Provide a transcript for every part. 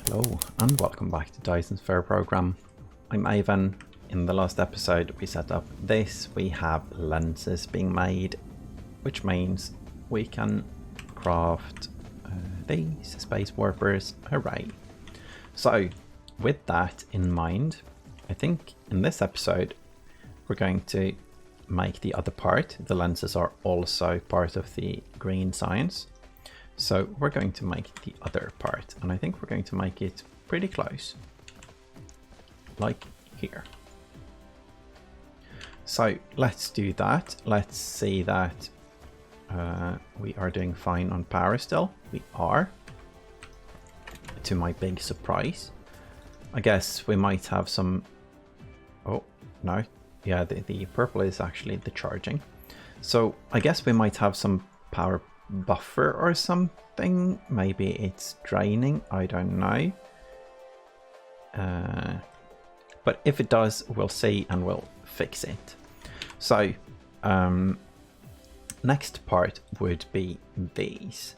Hello and welcome back to Dyson Sphere Program. I'm Ivan. In the last episode we set up this. We have lenses being made, which means we can craft these space warpers. Hooray! So with that in mind, I think in this episode we're going to make the other part. The lenses are also part of the green science. So we're going to make the other part, and I think we're going to make it pretty close, like here. So let's do that. Let's see that we are doing fine on power still. We are, to my big surprise. I guess we might have some... Oh, no. Yeah, the purple is actually the charging. So I guess we might have some power buffer or something. Maybe it's draining, I don't know. But if it does, we'll see and we'll fix it. So next part would be these,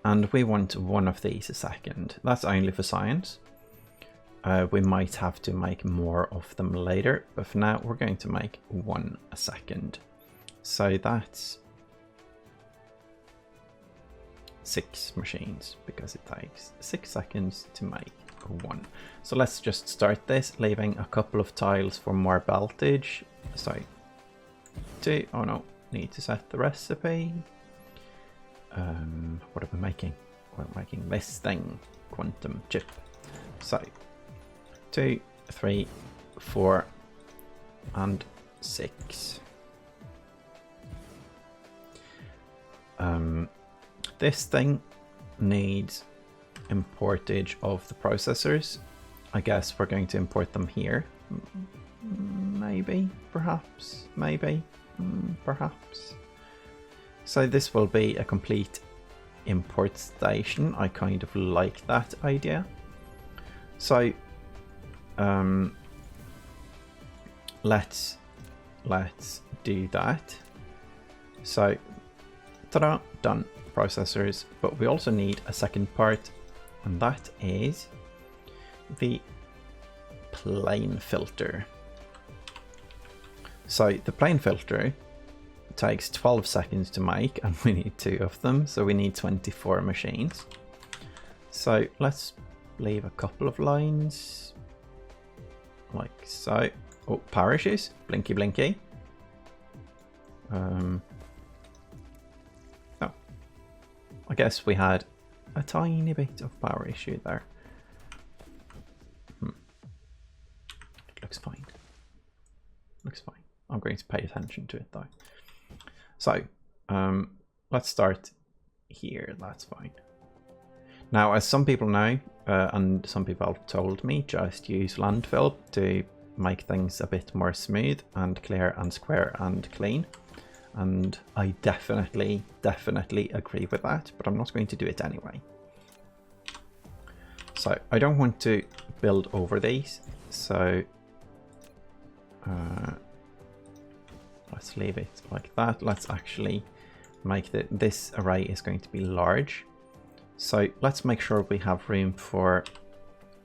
and we want one of these a second. That's only for science. We might have to make more of them later, but for now we're going to make one a second. So that's 6 machines, because it takes 6 seconds to make one. So let's just start this, leaving a couple of tiles for more beltage. So 2, oh no, need to set the recipe. What are we making? We're making this thing, quantum chip. So 2, 3, 4 and 6. This thing needs importage of the processors. I guess we're going to import them here. Maybe, perhaps, maybe, perhaps. So this will be a complete import station. I kind of like that idea. So let's do that. So ta-da, done. Processors, but we also need a second part, and that is the plane filter. So the plane filter takes 12 seconds to make, and we need 2 of them, so we need 24 machines. So let's leave a couple of lines like so. Oh, power issues, blinky blinky. I guess we had a tiny bit of power issue there. It looks fine. Looks fine. I'm going to pay attention to it though. So let's start here. That's fine. Now, as some people know, and some people have told me, just use landfill to make things a bit more smooth and clear and square and clean. And I definitely agree with that, but I'm not going to do it anyway. So I don't want to build over these, so let's leave it like that. Let's actually make this array is going to be large. So let's make sure we have room for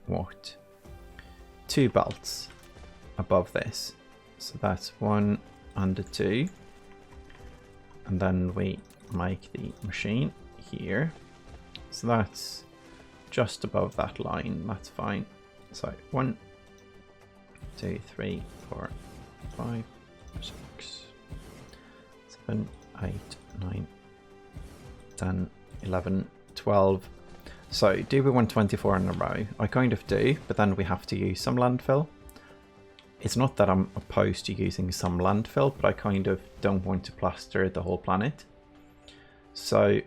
what? 2 belts above this. So that's 1 and a 2. And then we make the machine here. So that's just above that line. That's fine. So 1, 2, 3, 4, 5, 6, 7, 8, 9, 10, 11, 12. So do we want 24 in a row? I kind of do, but then we have to use some landfill. It's not that I'm opposed to using some landfill, but I kind of don't want to plaster the whole planet. So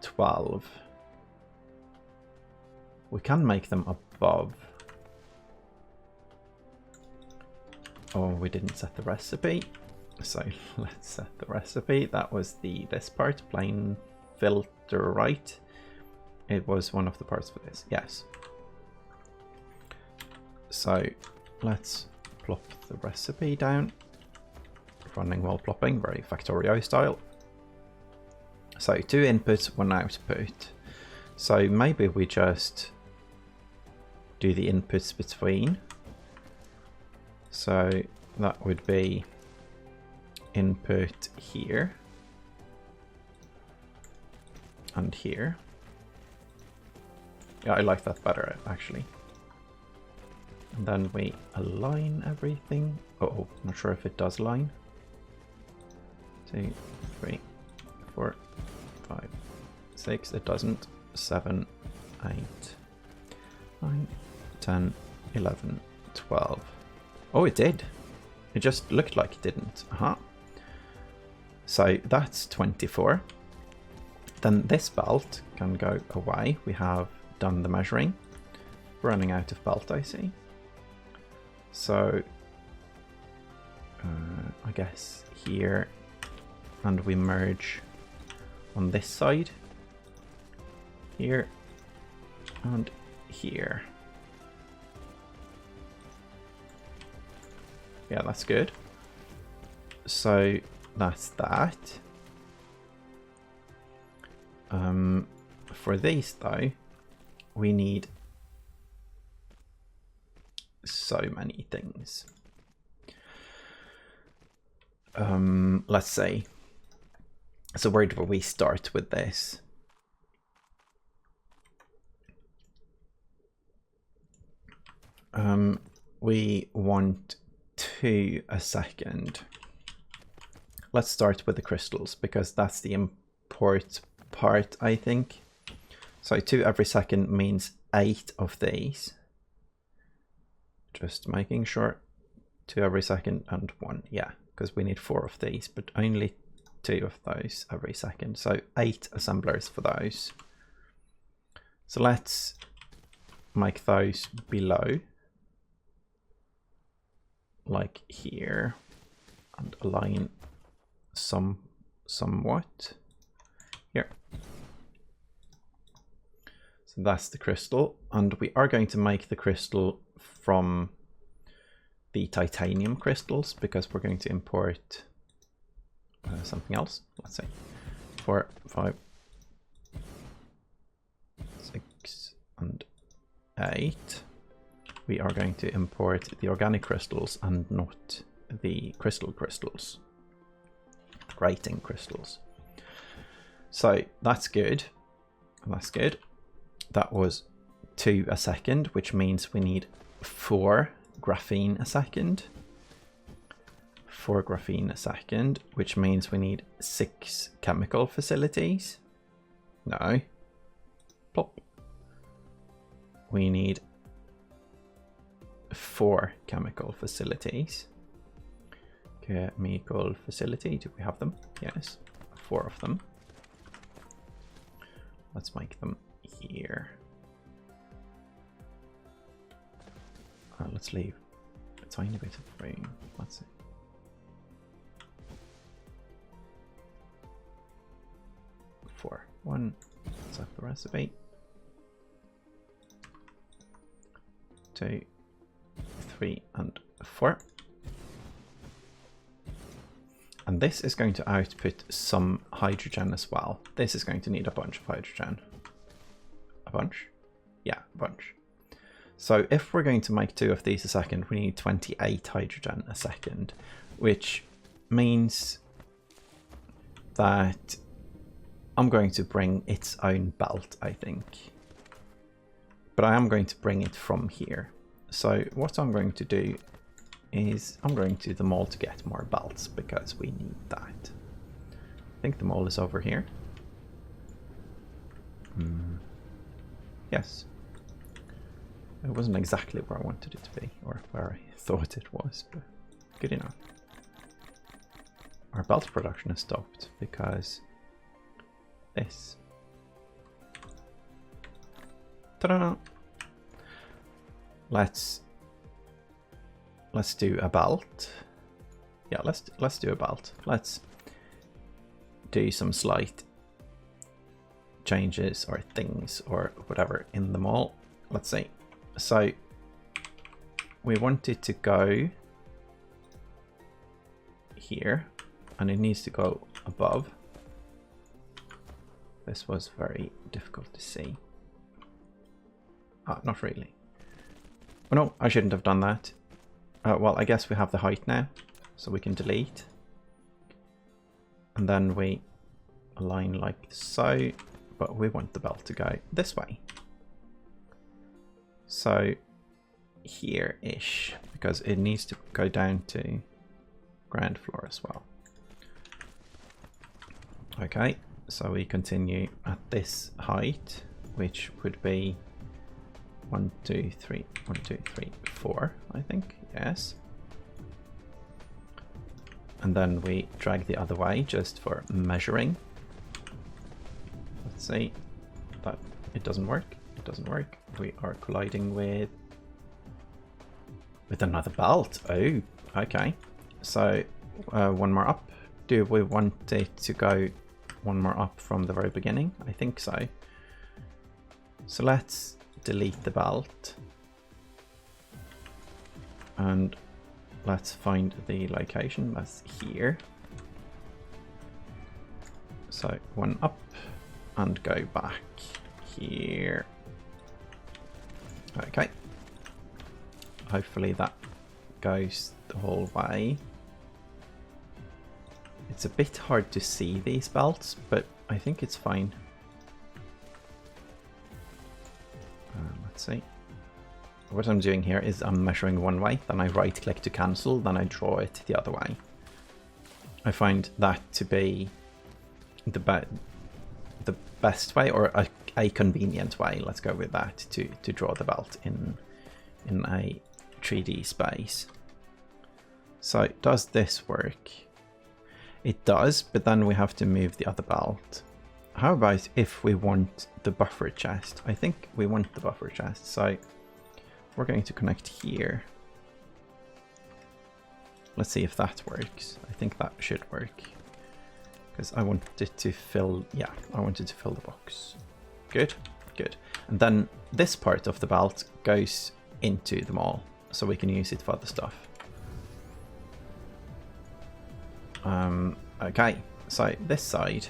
12. We can make them above. Oh, we didn't set the recipe. So let's set the recipe. That was this part, plane filter, right? It was one of the parts for this, yes. So let's plop the recipe down. Running while plopping, very Factorio style. So 2 inputs, 1 output. So maybe we just do the inputs between. So that would be input here and here. Yeah, I like that better actually. And then we align everything. Oh, not sure if it does line. 2, 3, 4, 5, 6. It doesn't. 7, 8, 9, 10, 11, 12. Oh, it did. It just looked like it didn't. So that's 24. Then this belt can go away. We have done the measuring. We're running out of belt, I see. So I guess here, and we merge on this side, here and here. Yeah, that's good. So that's that. For these though, we need so many things. Let's say, so where do we start with this? We want 2 a second. Let's start with the crystals because that's the import part, I think. So 2 every second means 8 of these. Just making sure. 2 every second and 1, yeah, because we need 4 of these, but only 2 of those every second. So 8 assemblers for those. So let's make those below, like here, and align somewhat here. So that's the crystal, and we are going to make the crystal from the titanium crystals because we're going to import something else. Let's say 4, 5, 6, and 8. We are going to import the organic crystals and not the crystals, grating crystals. So that's good. That's good. That was 2 a second, which means we need 4 graphene a second. 4 graphene a second, which means we need 6 chemical facilities. No. Plop. We need 4 chemical facilities. Chemical facility, do we have them? Yes, 4 of them. Let's make them here. Let's leave a tiny bit of room. Let's see. Four. 1. Let's have the recipe. 2, 3, and 4. And this is going to output some hydrogen as well. This is going to need a bunch of hydrogen. A bunch? Yeah, a bunch. So if we're going to make 2 of these a second, we need 28 hydrogen a second, which means that I'm going to bring its own belt, I think. But I am going to bring it from here. So what I'm going to do is I'm going to the mall to get more belts because we need that. I think the mall is over here. Yes. It wasn't exactly where I wanted it to be, or where I thought it was, but good enough. Our belt production has stopped because this. Ta-da! Let's do a belt. Yeah, let's do a belt. Let's do some slight changes or things or whatever in the mall. Let's see. So we want it to go here and it needs to go above. This was very difficult to see. Not really. Oh no, I shouldn't have done that. Well, I guess we have the height now, so we can delete. And then we align like so, but we want the belt to go this way. So here-ish, because it needs to go down to ground floor as well. Okay, so we continue at this height, which would be 1, 2, 3, 1, 2, 3, 4, I think, yes. And then we drag the other way just for measuring. Let's see, but it doesn't work, it doesn't work. We are colliding with another belt. Oh, okay. So one more up. Do we want it to go one more up from the very beginning? I think so. So let's delete the belt. And let's find the location. That's here. So one up and go back here. Okay. Hopefully that goes the whole way. It's a bit hard to see these belts, but I think it's fine. Let's see. What I'm doing here is I'm measuring one way, then I right click to cancel, then I draw it the other way. I find that to be the best way, or a convenient way, let's go with that, to draw the belt in a 3D space. So does this work? It does, but then we have to move the other belt. How about if we want the buffer chest? I think we want the buffer chest, so we're going to connect here. Let's see if that works. I think that should work. Because I wanted to fill, yeah, I wanted to fill the box. Good, good. And then this part of the belt goes into the mall, so we can use it for other stuff. Okay, so this side.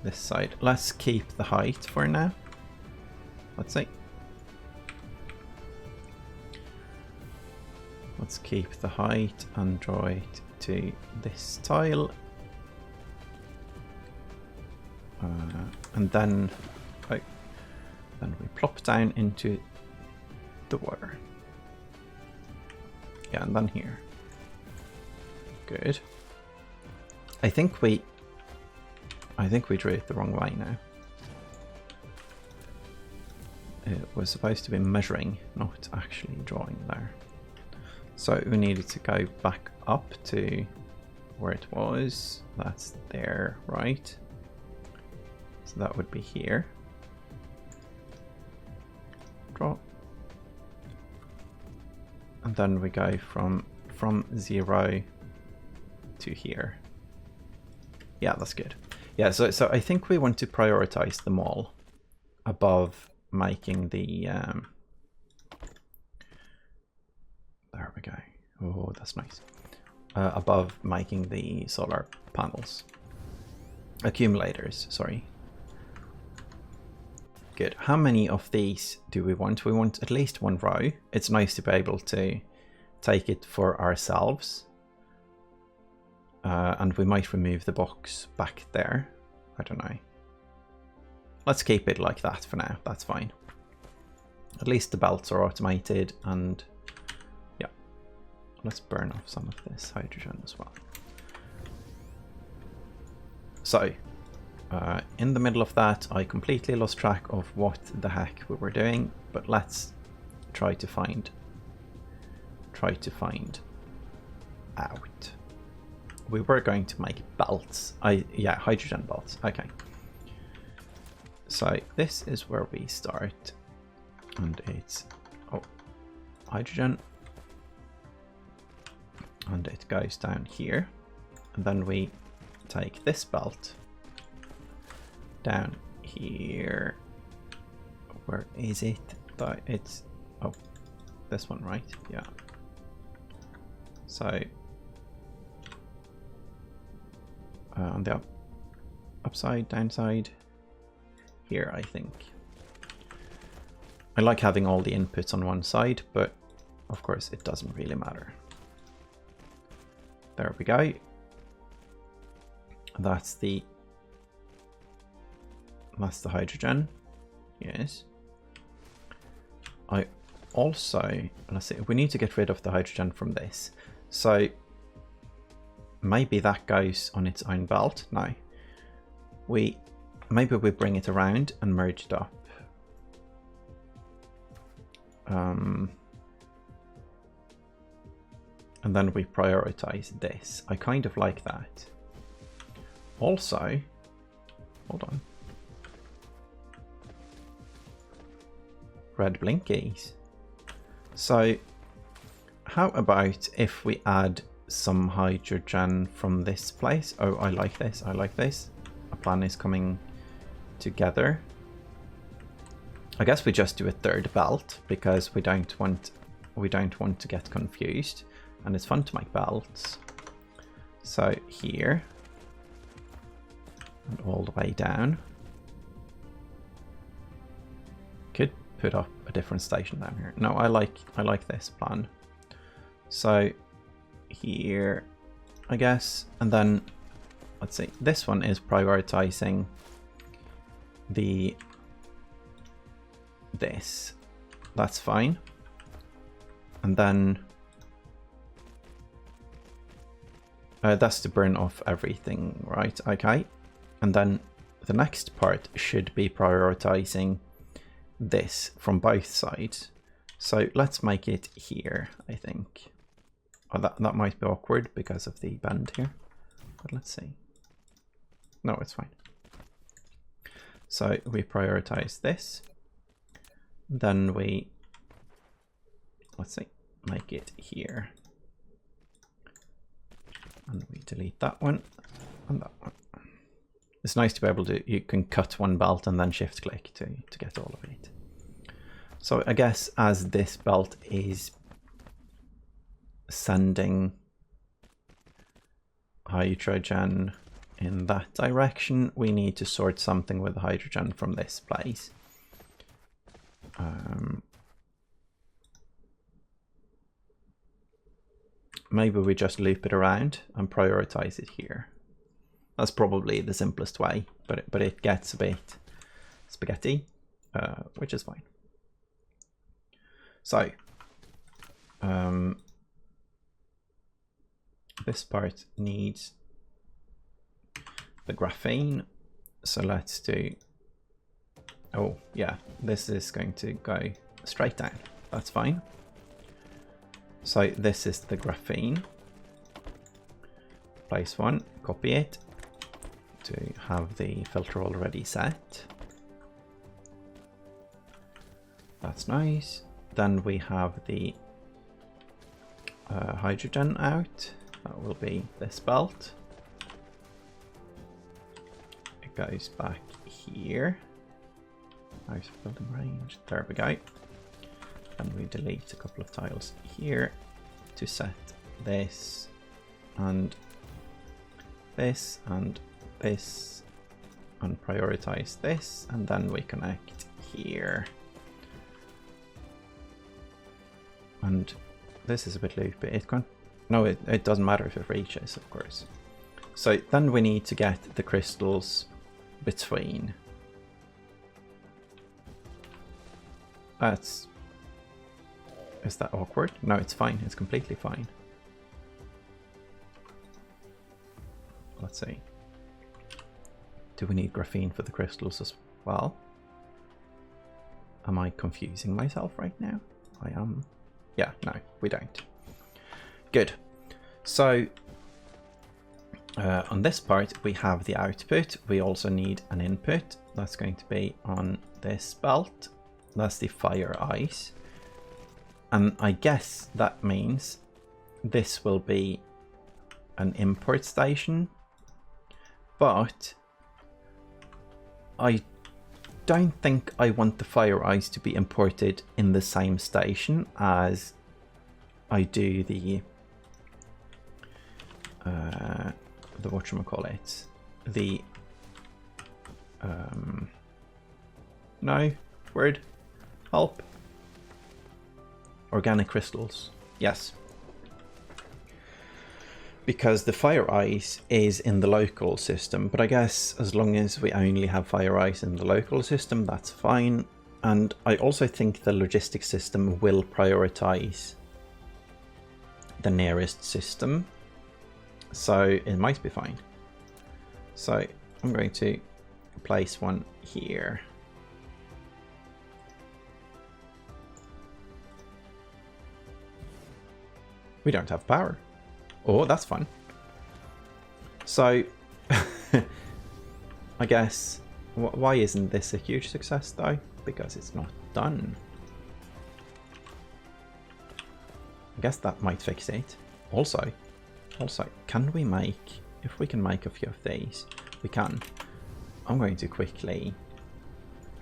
This side. Let's keep the height for now. Let's see. Let's keep the height and draw it to this tile. And then, then we plop down into the water. Yeah, and then here. Good. I think we drew it the wrong way now. It was supposed to be measuring, not actually drawing there. So we needed to go back up to where it was. That's there, right? So that would be here. Draw. And then we go from 0 to here. Yeah, that's good. Yeah, so I think we want to prioritize them all above making the there we go. Oh, that's nice. Above making the solar panels. Accumulators, sorry. Good. How many of these do we want? We want at least one row. It's nice to be able to take it for ourselves. And we might remove the box back there. I don't know. Let's keep it like that for now. That's fine. At least the belts are automated, and yeah. Let's burn off some of this hydrogen as well. So, in the middle of that, I completely lost track of what the heck we were doing, but let's try to find out. We were going to make belts. Yeah, hydrogen belts. Okay. So this is where we start, and it's hydrogen, and it goes down here, and then we take this belt down here. Where is it? It's this one, right? Yeah. So on the upside, downside, here, I think. I like having all the inputs on one side, but of course it doesn't really matter. There we go. That's the hydrogen. Yes. I also, let's see, we need to get rid of the hydrogen from this. So maybe that goes on its own belt. No. Maybe we bring it around and merge it up. And then we prioritize this. I kind of like that. Also, hold on. Red blinkies. So how about if we add some hydrogen from this place? Oh, I like this. I like this. A plan is coming together. I guess we just do a third belt because we don't want to get confused, and it's fun to make belts. So here and all the way down. Could put up a different station down here. No, I like this plan. So here, I guess, and then let's see. This one is prioritizing this. That's fine. And then that's to burn off everything, right? Okay. And then the next part should be prioritizing this from both sides. So let's make it here, I think. Oh, that might be awkward because of the bend here. But let's see. No, it's fine. So we prioritize this. Then we, let's see, make it here. And we delete that one and that one. It's nice to be able to, you can cut one belt and then shift click to get all of it. So I guess as this belt is sending hydrogen in that direction, we need to sort something with the hydrogen from this place. Maybe we just loop it around and prioritize it here. That's probably the simplest way, but it gets a bit spaghetti, which is fine. So this part needs the graphene, so let's do, oh yeah, this is going to go straight down. That's fine. So this is the graphene. Place one, copy it to have the filter already set. That's nice. Then we have the hydrogen out. That will be this belt. It goes back here. Out of building range. There we go. And we delete a couple of tiles here to set this and this and this and prioritize this, and then we connect here. And this is a bit loopy. It can't, no, it doesn't matter if it reaches, of course. So then we need to get the crystals between. Is that awkward? No, it's fine. It's completely fine. Let's see. Do we need graphene for the crystals as well? Am I confusing myself right now? I am. Yeah, no, we don't. Good. So on this part, we have the output. We also need an input. That's going to be on this belt. That's the fire ice. And I guess that means this will be an import station. But I don't think I want the fire ice to be imported in the same station as I do the whatchamacallit, the No? Word? Help? Organic crystals. Yes. Because the fire ice is in the local system, but I guess as long as we only have fire ice in the local system, that's fine. And I also think the logistics system will prioritize the nearest system, so it might be fine. So I'm going to place one here. We don't have power. Oh, that's fun. So, I guess, why isn't this a huge success though? Because it's not done. I guess that might fix it. Also, can we make, if we can make a few of these, we can. I'm going to quickly,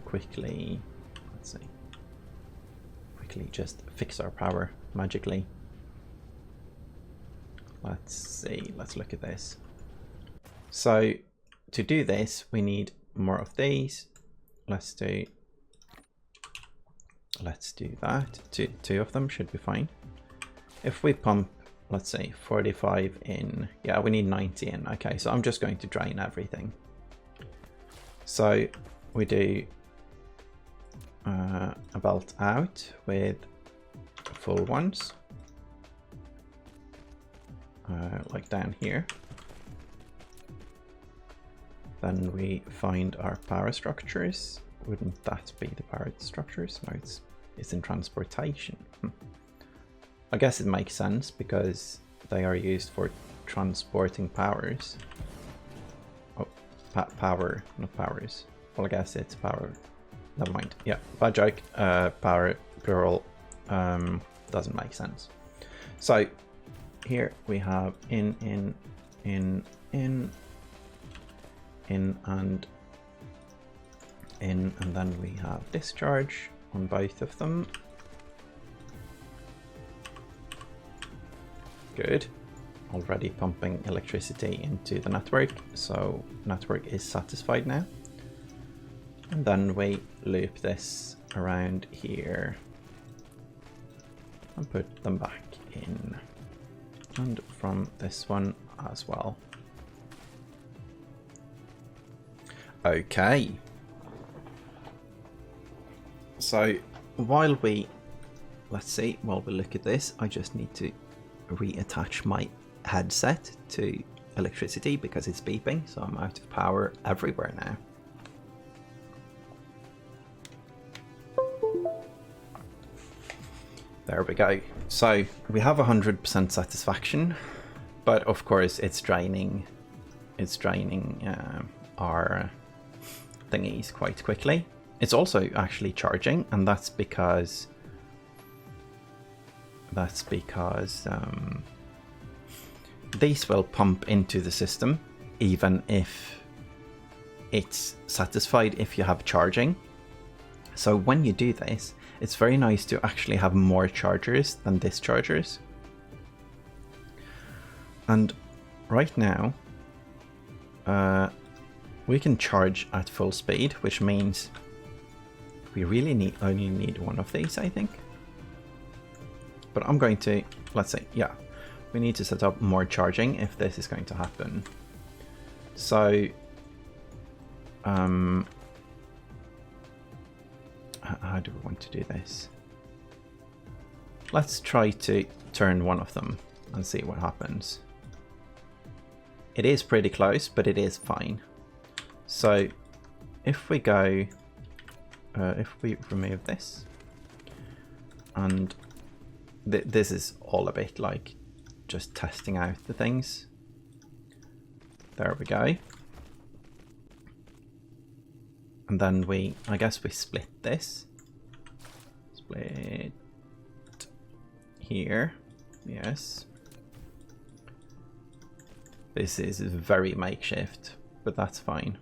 let's see, quickly just fix our power magically. Let's see, let's look at this. So to do this, we need more of these. Let's do that. Two of them should be fine. If we pump, let's say 45 in, yeah, we need 90 in. Okay, so I'm just going to drain everything. So we do a belt out with full ones. Like down here. Then we find our power structures. Wouldn't that be the power structures? No, it's in transportation. I guess it makes sense because they are used for transporting powers. Oh, power, not powers. Well, I guess it's power. Never mind. Yeah, bad joke. Power plural doesn't make sense. So here we have in, and then we have discharge on both of them. Good. Already pumping electricity into the network, so network is satisfied now. And then we loop this around here and put them back in. And from this one as well. Okay. So while we look at this, I just need to reattach my headset to electricity because it's beeping, so I'm out of power everywhere now. There we go. So we have 100% satisfaction, but of course it's draining our thingies quite quickly. It's also actually charging, and that's because these will pump into the system even if it's satisfied if you have charging. So when you do this, it's very nice to actually have more chargers than dischargers. And right now, we can charge at full speed, which means we really only need one of these, I think. But I'm going to, let's say, yeah, we need to set up more charging if this is going to happen. So, how do we want to do this? Let's try to turn one of them and see what happens. It is pretty close, but it is fine. So if we go, if we remove this, and this is all a bit like just testing out the things. There we go. And then I guess we split this. Split here. Yes. This is very makeshift, but that's fine.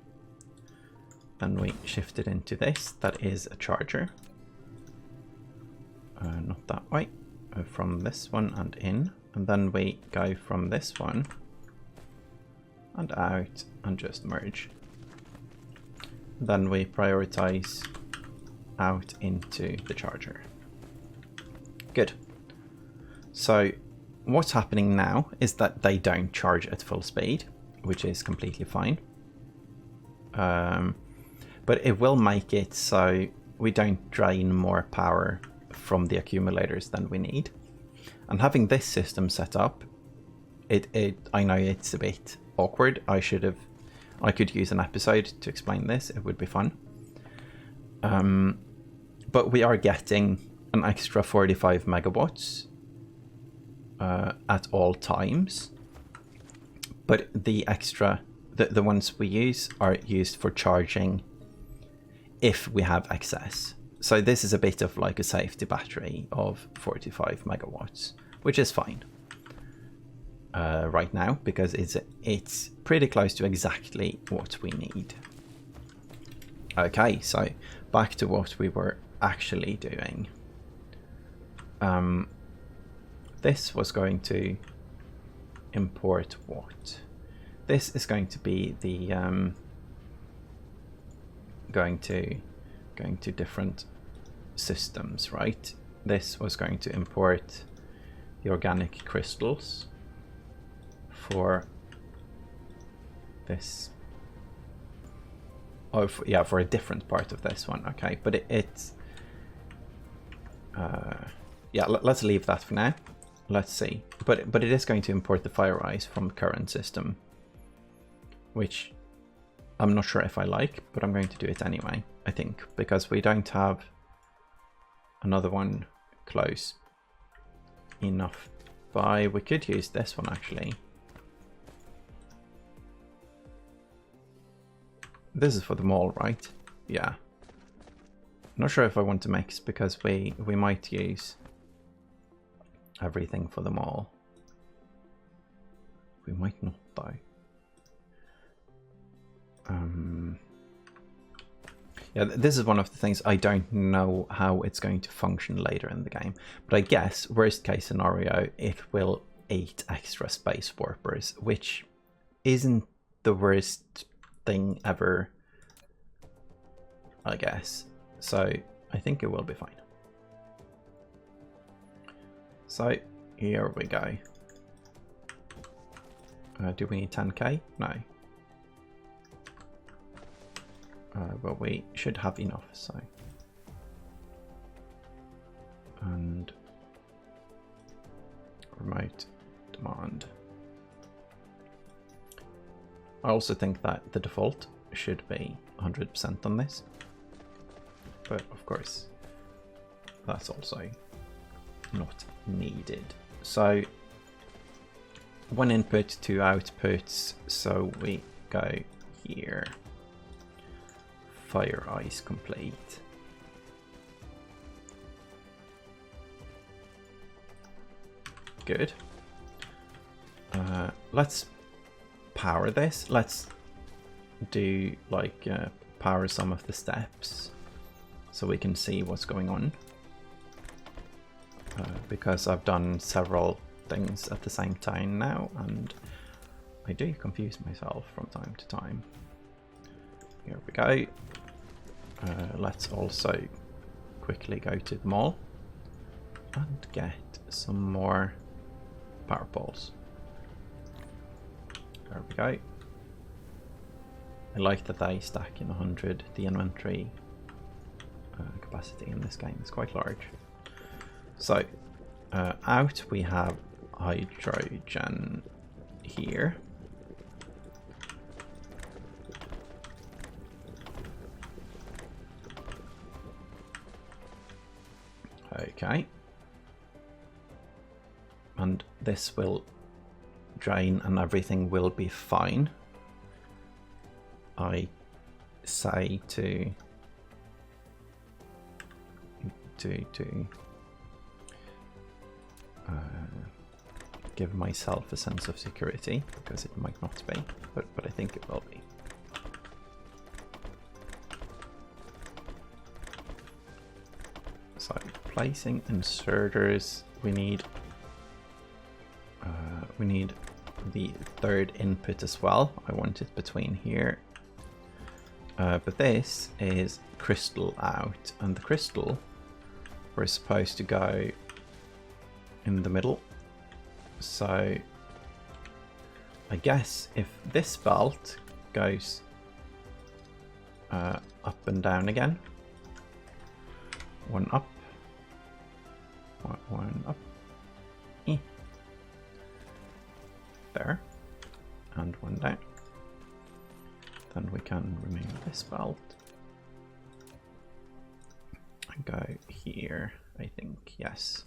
Then we shift it into this. That is a charger. Not that way. From this one and in. And then we go from this one and out and just merge. Then we prioritize out into the charger. Good. So what's happening now is that they don't charge at full speed, which is completely fine. But it will make it so we don't drain more power from the accumulators than we need. And having this system set up, I know it's a bit awkward. I could use an episode to explain this. It would be fun. But we are getting an extra 45 megawatts at all times. But the extra, the ones we use are used for charging if we have excess. So this is a bit of like a safety battery of 45 megawatts, which is fine right now because it's pretty close to exactly what we need. Okay, so back to what we were actually doing. This was going to import what? This is going to be the going to different systems, right? This was going to import the organic crystals for this. Oh, yeah, for a different part of this one. Okay, but it's yeah. Let's leave that for now. Let's see. But it is going to import the fire ice from the current system, which I'm not sure if I like, but I'm going to do it anyway, I think, because we don't have another one close enough by. We could use this one actually. This is for the mall, right? Yeah. Not sure if I want to mix because we might use everything for the mall. We might not though. Yeah, this is one of the things I don't know how it's going to function later in the game, but I guess worst case scenario it will 8 extra space warpers, which isn't the worst thing ever, I guess. So I think it will be fine. So here we go. Do we need 10k? No. But we should have enough, so. And remote demand. I also think that the default should be 100% on this. But of course, that's also not needed. So 1 input, 2 outputs, so we go here. Fire ice complete. Good. Let's power this. Let's do like power some of the steps so we can see what's going on. Because I've done several things at the same time now and I do confuse myself from time to time. Here we go. Let's also quickly go to the mall and get some more power poles. There we go. I like that they stack in 100. The inventory capacity in this game is quite large. So out we have hydrogen here. Okay, and this will drain and everything will be fine. I say to give myself a sense of security, because it might not be, but I think it will be. So placing inserters, we need the third input as well. I want it between here But this is crystal out, and the crystal we're supposed to go in the middle. So I guess if this belt goes up and down again, one up, one up, there, and one down. Then we can remove this belt and go here, I think, yes.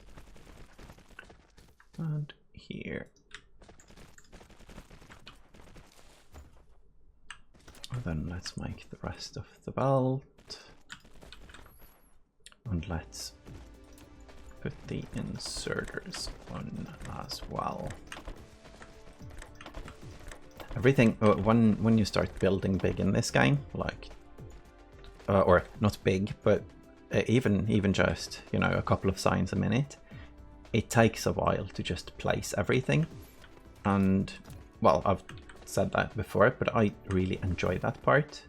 And here. And then let's make the rest of the belt. And let's put the inserters on as well. Everything, when you start building big in this game, like, or not big, but even just, you know, a couple of signs a minute, it takes a while to just place everything. And, well, I've said that before, but I really enjoy that part.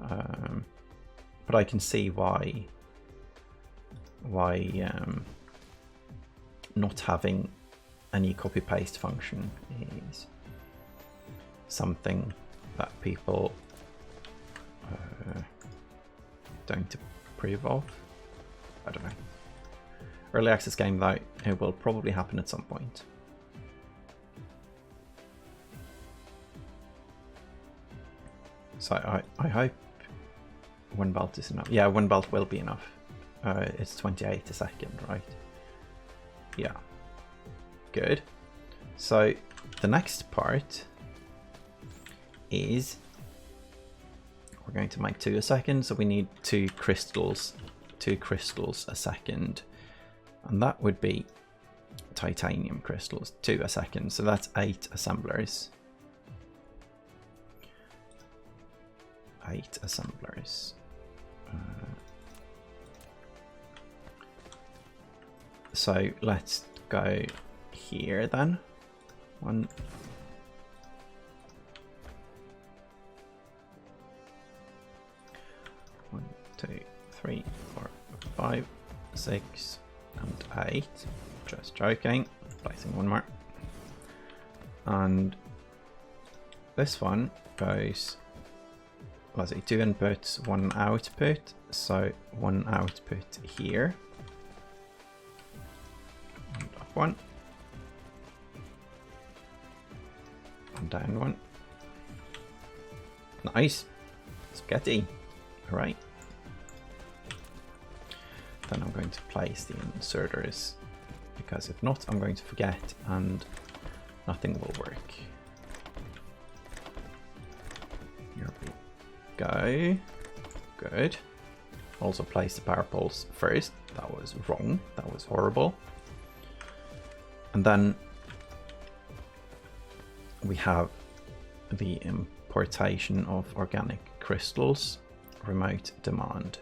But I can see why not having any copy-paste function is something that people don't approve of. I don't know. Early access game, though, it will probably happen at some point. So I hope one belt is enough. Yeah, one belt will be enough. It's 28 a second, right? Yeah. Good. So the next part is we're going to make 2 a second, so we need 2 crystals a second, and that would be titanium crystals, 2 a second, so that's 8 assemblers. 8 assemblers. So let's go here then. 1, 2, 3, 4, 5, 6, and 8. Just joking. Placing one more. And this one goes, let's see, 2 inputs, 1 output. So 1 output here. And up 1. And down 1. Nice. Spaghetti. Alright. Then I'm going to place the inserters, because if not, I'm going to forget and nothing will work. Here we go. Good. Also place the power poles first. That was wrong. That was horrible. And then we have the importation of organic crystals, remote demand.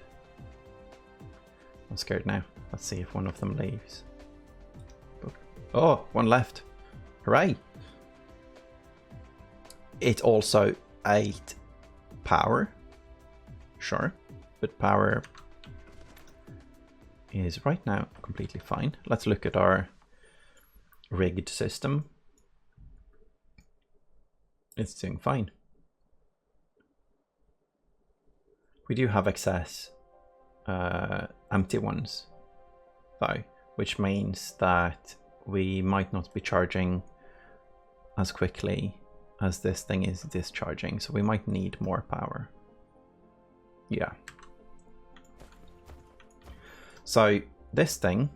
I'm scared now. Let's see if one of them leaves. Oh, one left. Hooray! It also ate power. Sure. But power is right now completely fine. Let's look at our rigged system. It's doing fine. We do have excess empty ones, though, which means that we might not be charging as quickly as this thing is discharging, so we might need more power. Yeah. So this thing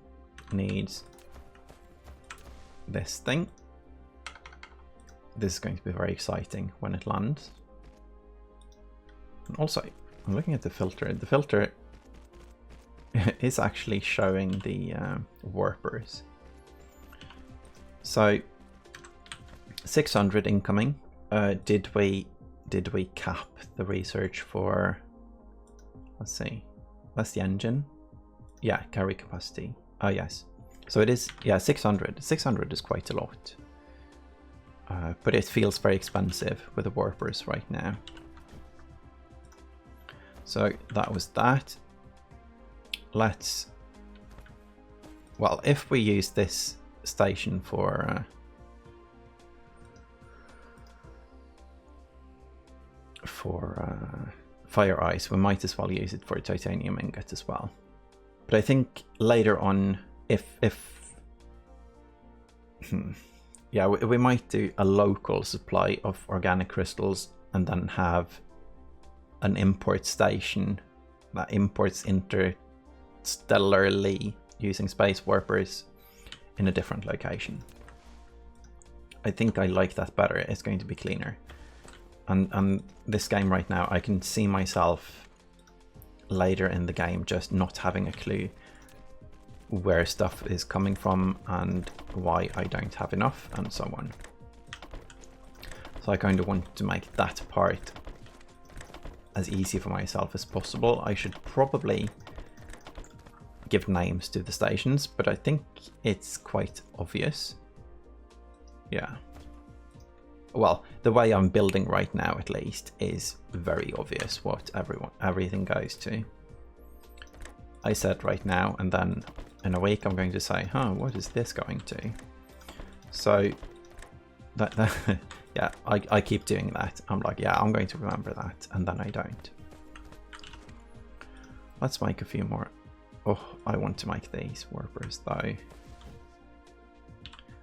needs this thing. This is going to be very exciting when it lands. And also, I'm looking at the filter. The filter is actually showing the warpers. So 600 incoming. Did we cap the research for? Let's see. That's the engine. Yeah, carry capacity. Oh yes. So it is. Yeah, 600. 600 is quite a lot. But it feels very expensive with the warpers right now. So that was that. Well, if we use this station for fire ice, we might as well use it for titanium ingot as well. But I think later on, yeah, we might do a local supply of organic crystals and then have an import station that imports interstellarly using space warpers in a different location. I think I like that better. It's going to be cleaner. And this game right now, I can see myself later in the game just not having a clue where stuff is coming from and why I don't have enough and so on. So I kind of want to make that part as easy for myself as possible. I should probably give names to the stations, but I think it's quite obvious. Yeah. Well, the way I'm building right now, at least, is very obvious what everything goes to. I said right now, and then in a week I'm going to say, huh, what is this going to? So that yeah, I keep doing that. I'm like, yeah, I'm going to remember that, and then I don't. Let's make a few more. Oh, I want to make these warpers though.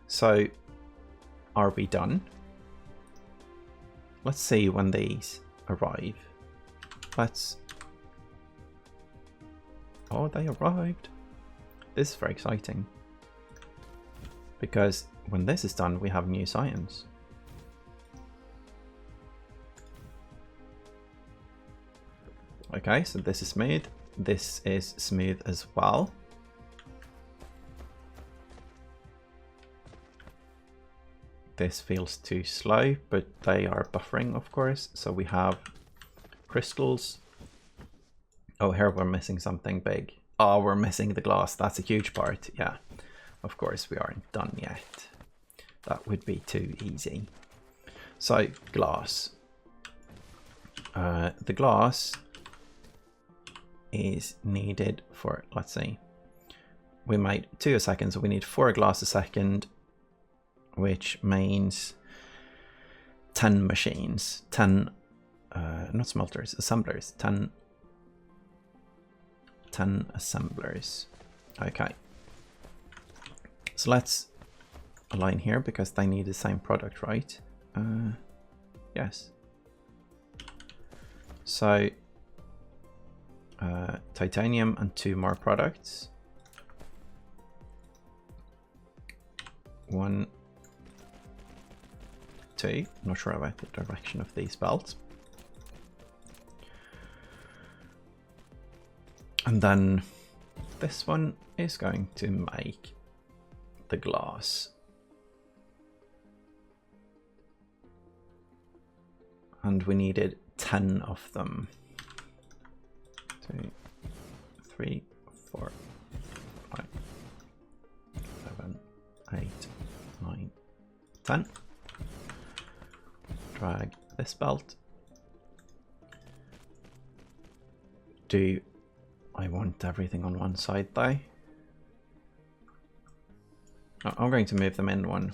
So are we done? Let's see when these arrive. Oh, they arrived. This is very exciting. Because when this is done, we have new science. Okay, so this is smooth. This is smooth as well. This feels too slow, but they are buffering, of course. So we have crystals. Oh, here we're missing something big. Oh, we're missing the glass. That's a huge part. Yeah, of course we aren't done yet. That would be too easy. So glass. The glass is needed for, let's see. We made 2 a second, so we need 4 glass a second, which means 10 machines. 10, not smelters, assemblers. 10 assemblers. Okay. So let's align here because they need the same product, right? Yes. So titanium and 2 more products. 1, 2. Not sure about the direction of these belts. And then this one is going to make the glass. And we needed 10 of them. 2, 3, 4, 5, 7, 8, 9, 10. Drag this belt. Do I want everything on one side though? I'm going to move them in one.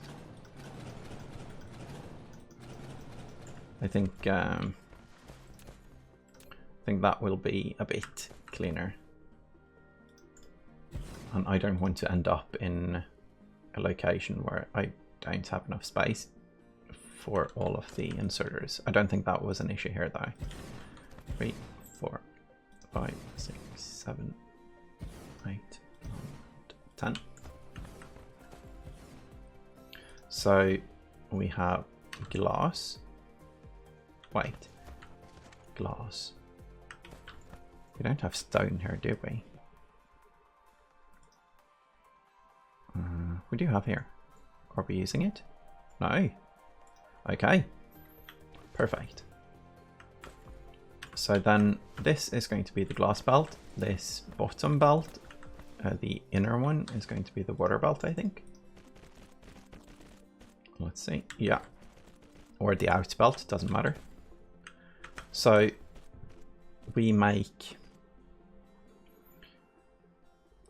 I think that will be a bit cleaner. And I don't want to end up in a location where I don't have enough space for all of the inserters. I don't think that was an issue here though. 3, 4, 5, 6, 7, 8, 9, 10. So we have glass. Wait, glass. We don't have stone here, do we? We do have here. Are we using it? No. Okay. Perfect. So then this is going to be the glass belt. This bottom belt, the inner one, is going to be the water belt, I think. Let's see. Yeah. Or the out belt, doesn't matter. So we make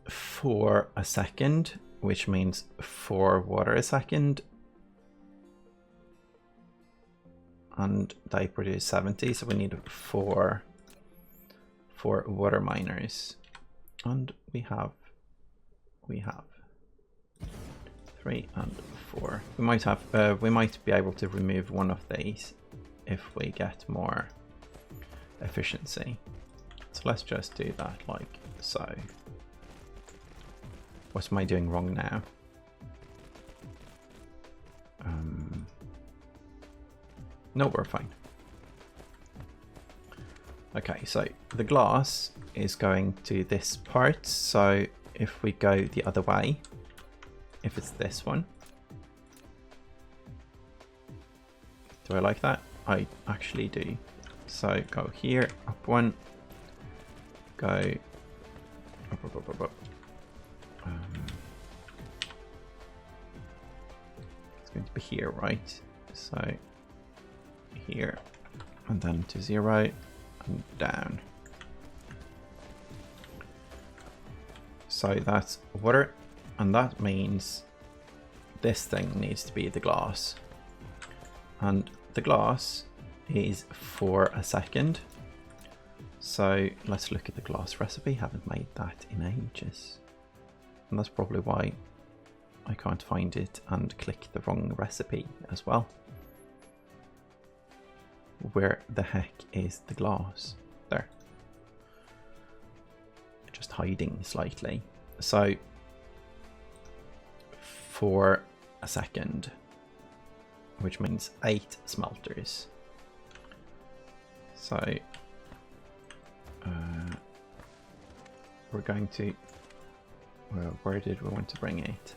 4 a second, which means 4 water a second, and they produce 70, so we need 4 water miners, and we have 3 and 4. We might have we might be able to remove one of these if we get more efficiency. So let's just do that like so. What am I doing wrong now? No, we're fine. Okay, so the glass is going to this part. So if we go the other way, if it's this one, do I like that? I actually do. So go here, up 1, go up. It's going to be here, right? So here, and then to 0 and down. So that's water, and that means this thing needs to be the glass, and the glass is 4 a second. So let's look at the glass recipe. Haven't made that in ages, and that's probably why I can't find it and click the wrong recipe as well. Where the heck is the glass? There. Just hiding slightly. So 4 a second, which means 8 smelters. So we're going to, well, where did we want to bring it?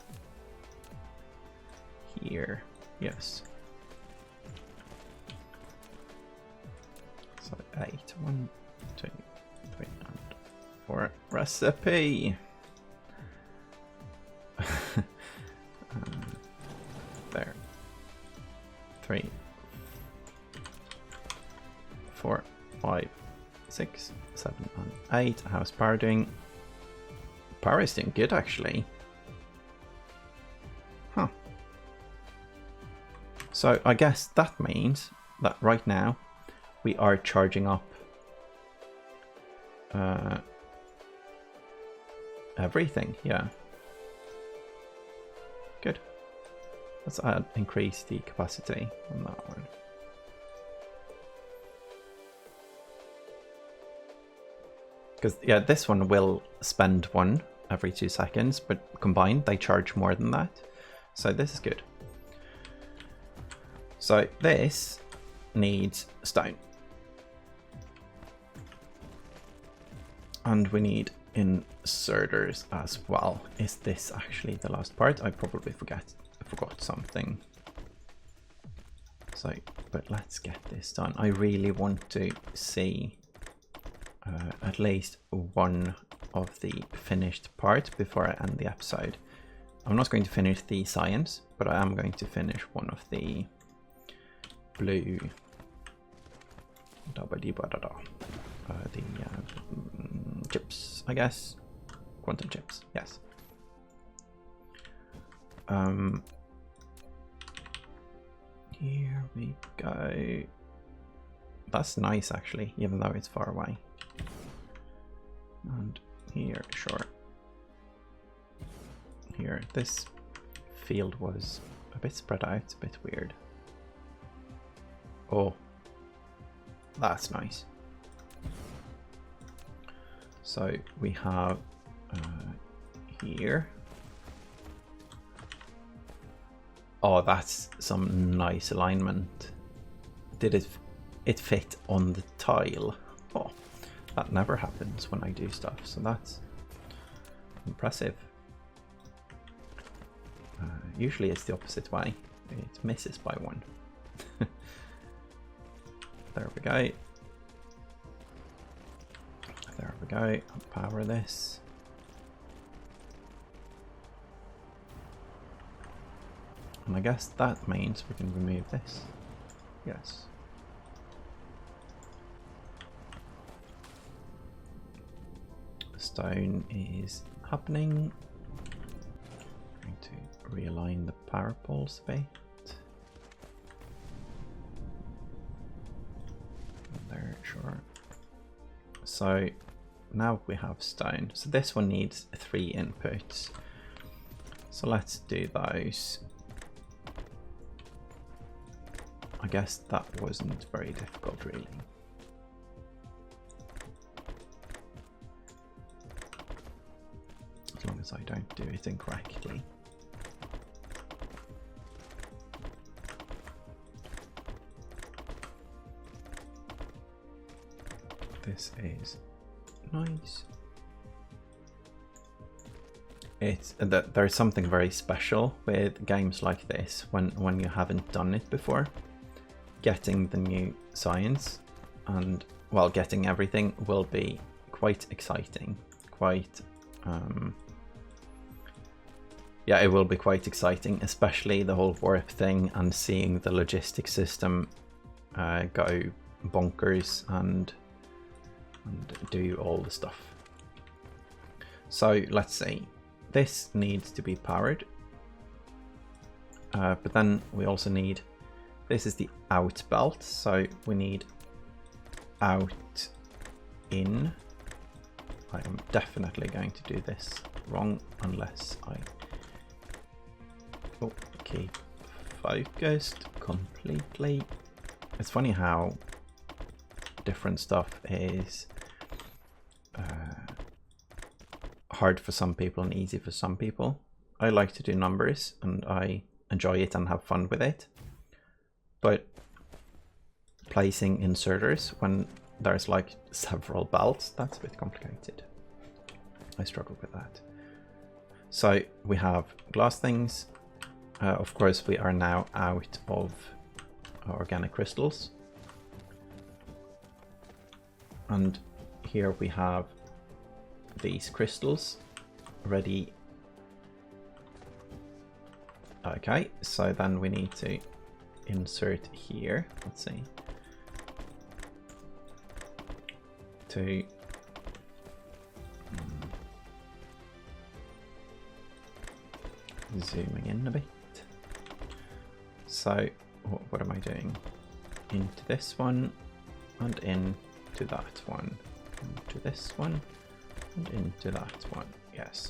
Here, yes. So 8, 1, 2, 3, and 4 recipe. There. 3, 4, 5, 6, 7, and 8. How's power doing? Power is doing good, actually. Huh. So I guess that means that right now we are charging up everything. Yeah. Good. Let's increase the capacity on that one. Because, yeah, this one will spend 1 every 2 seconds, but combined they charge more than that. So this is good. So this needs stone. And we need inserters as well. Is this actually the last part? I probably forgot something. So, but let's get this done. I really want to see at least one of the finished parts before I end the episode. I'm not going to finish the science, but I am going to finish one of the blue chips, I guess. Quantum chips, yes. Here we go. That's nice, actually, even though it's far away. And here, sure. Here, this field was a bit spread out, a bit weird. Oh, that's nice. So we have here. Oh, that's some nice alignment. Did it fit on the tile? Oh, that never happens when I do stuff, so that's impressive. Usually it's the opposite way. It misses by 1. There we go. There we go. I'll power this. And I guess that means we can remove this. Yes. stone is happening. I'm going to realign the power poles a bit. There, sure. So now we have stone. So this one needs 3 inputs. So let's do those. I guess that wasn't very difficult, really. As long as I don't do it incorrectly. This is nice. It's that there's something very special with games like this when you haven't done it before. Getting the new science and, well, getting everything will be quite exciting. Yeah, it will be quite exciting, especially the whole warp thing and seeing the logistic system go bonkers and do all the stuff. So let's see. This needs to be powered, but then we also need, this is the out belt, so we need out in. I am definitely going to do this wrong unless I keep focused completely. It's funny how different stuff is hard for some people and easy for some people. I like to do numbers and I enjoy it and have fun with it, but placing inserters when there's like several belts, that's a bit complicated. I struggle with that. So we have glass things. Of course, we are now out of organic crystals. And here we have these crystals ready. Okay, so then we need to insert here. Let's see. To zooming in a bit. So what am I doing? Into this one and into that one, into this one and into that one. Yes.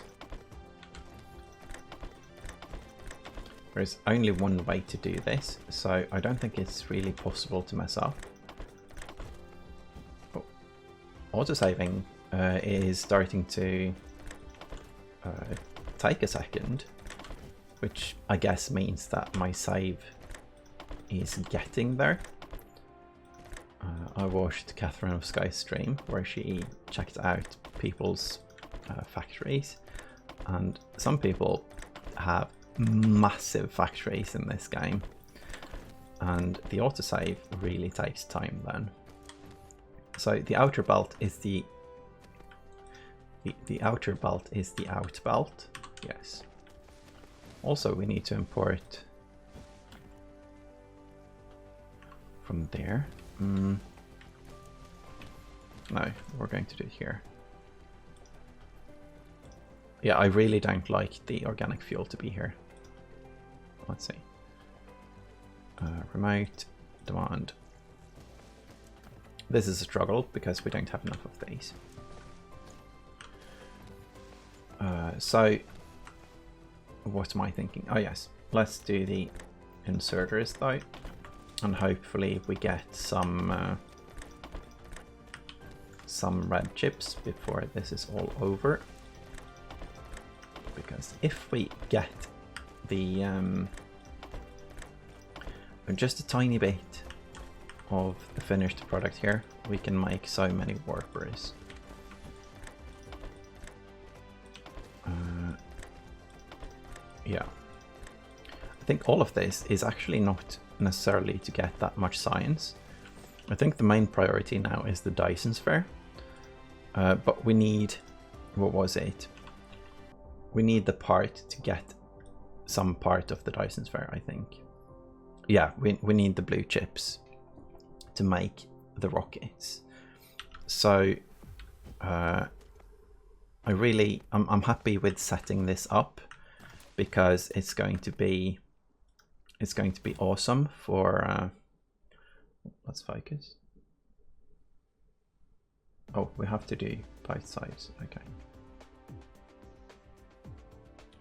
There's only one way to do this, so I don't think it's really possible to mess up. Oh. Autosaving is starting to take a second, which I guess means that my save is getting there. I watched Catherine of Sky's stream where she checked out people's factories, and some people have massive factories in this game, and the autosave really takes time then. So the outer belt is the outer belt is the out belt. Yes. Also, we need to import from there. No, we're going to do it here. Yeah, I really don't like the organic fuel to be here. Let's see. Remote, demand. This is a struggle because we don't have enough of these. So, what am I thinking? Oh yes, let's do the inserters though, and hopefully we get some red chips before this is all over. Because if we get the just a tiny bit of the finished product here, we can make so many warpers. Yeah, I think all of this is actually not necessarily to get that much science. I think the main priority now is the Dyson Sphere, but we need, what was it? We need the part to get some part of the Dyson Sphere, I think. Yeah, we need the blue chips to make the rockets. So I'm happy with setting this up because it's going to be awesome for let's focus. Oh, we have to do both sides. Okay.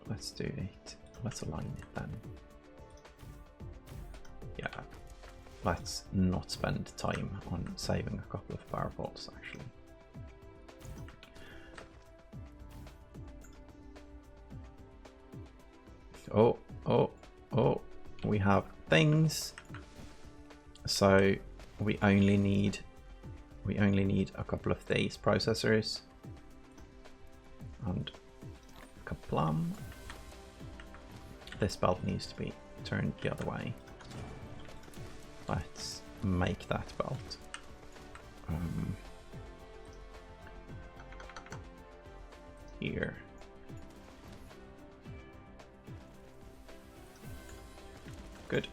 Let's do it. Let's align it then. Yeah. Let's not spend time on saving a couple of power poles actually. Oh, we have things. So we only need a couple of these processors and kaplam. This belt needs to be turned the other way. Let's make that belt. Here. Good.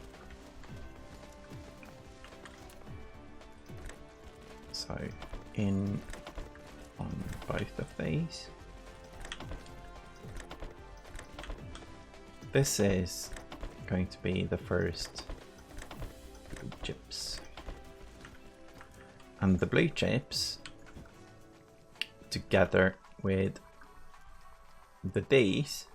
So in on both of these. This is going to be the first blue chips. And the blue chips, together with the Ds,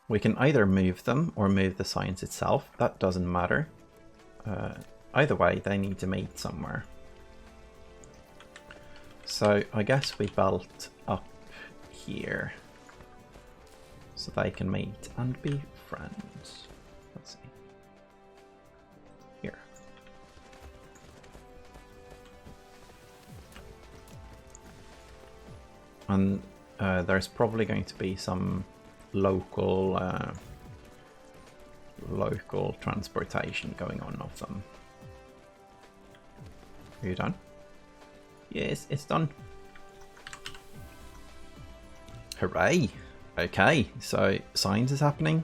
we can either move them or move the science itself. That doesn't matter. Either way, they need to meet somewhere. So I guess we belt up here so they can meet and be friends. Let's see. Here. And there's probably going to be some local transportation going on of them. Are you done? Yes, it's done. Hooray! Okay, so science is happening.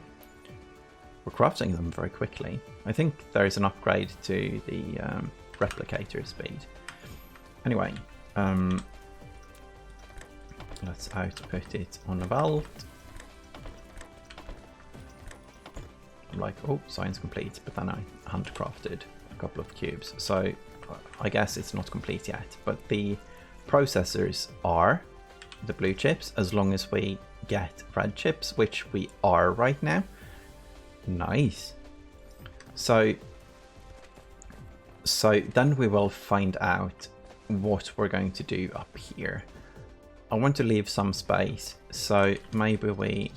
We're crafting them very quickly. I think there's an upgrade to the replicator speed. Anyway, let's output it on a belt. Like, oh, science complete, but then I handcrafted a couple of cubes. So I guess it's not complete yet, but the processors are the blue chips as long as we get red chips, which we are right now. Nice. So then we will find out what we're going to do up here. I want to leave some space, so maybe we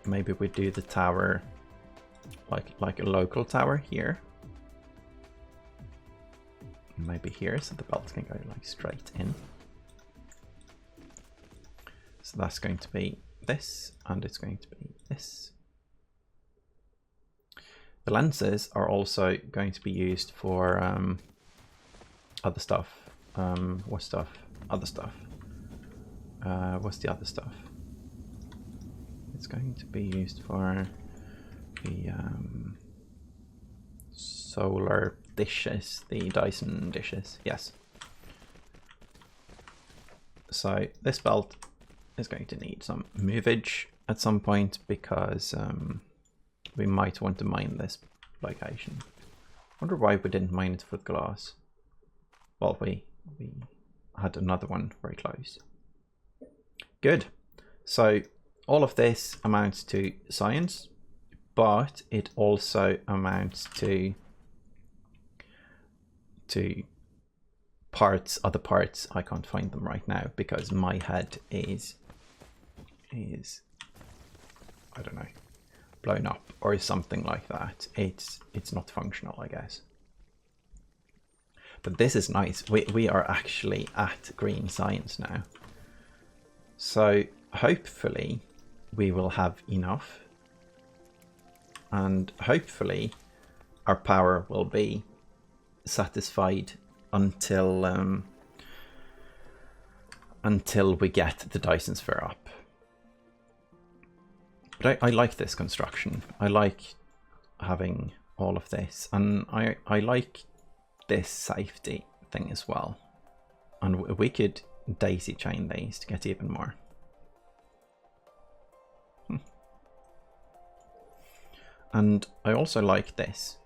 do the tower like a local tower here. Maybe here, so the belt can go like straight in. So that's going to be this, and it's going to be this. The lenses are also going to be used for other stuff. What stuff? Other stuff. What's the other stuff? It's going to be used for the solar dishes, the Dyson dishes, yes. So this belt is going to need some movage at some point because we might want to mine this location. I wonder why we didn't mine it with glass. Well, we had another one very close. Good. So all of this amounts to science, but it also amounts to parts, other parts. I can't find them right now because my head is I don't know, blown up or something like that. It's not functional, I guess. But this is nice. We are actually at green science now. So hopefully we will have enough, and hopefully our power will be satisfied until we get the Dyson Sphere up. But I like this construction. I like having all of this, and I like this safety thing as well. And we could daisy chain these to get even more. And I also like this.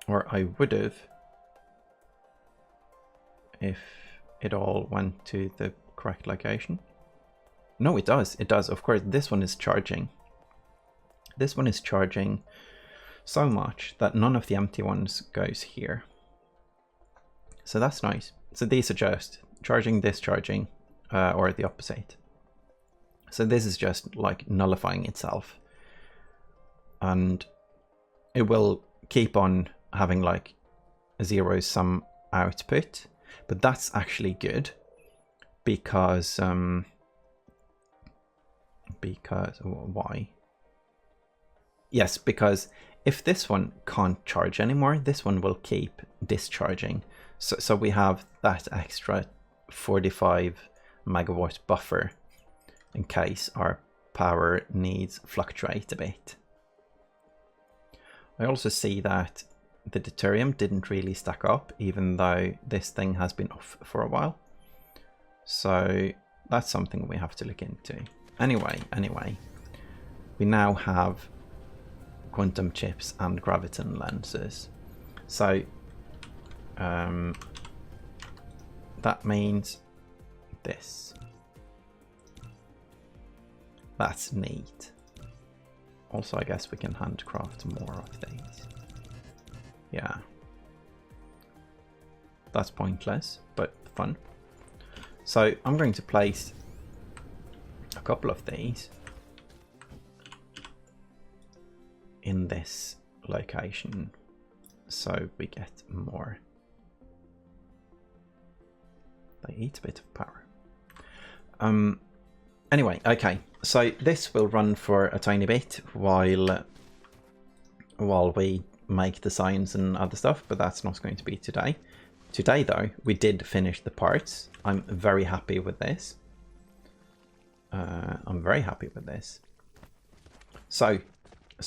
Or I would have, if it all went to the correct location. No, it does. It does. Of course, this one is charging. This one is charging so much that none of the empty ones goes here. So that's nice. So these are just charging, discharging, or the opposite. So this is just like nullifying itself. And it will keep on having like a zero-sum output. But that's actually good because why? Yes, because if this one can't charge anymore, this one will keep discharging. So we have that extra 45 megawatt buffer in case our power needs fluctuate a bit. I also see that the deuterium didn't really stack up, even though this thing has been off for a while. So that's something we have to look into. Anyway, we now have quantum chips and graviton lenses. So that means this. That's neat. Also, I guess we can handcraft more of these. Yeah. That's pointless, but fun. So I'm going to place a couple of these in this location so we get more. They eat a bit of power. Anyway, okay, so this will run for a tiny bit while we make the signs and other stuff, but that's not going to be today. Today, though, we did finish the parts. I'm very happy with this. I'm very happy with this. So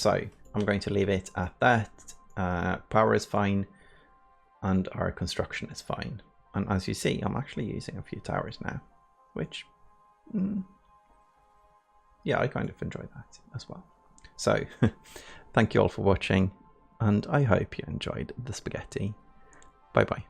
I'm going to leave it at that. Power is fine, and our construction is fine. And as you see, I'm actually using a few towers now, which, yeah, I kind of enjoy that as well. So thank you all for watching, and I hope you enjoyed the spaghetti. Bye bye.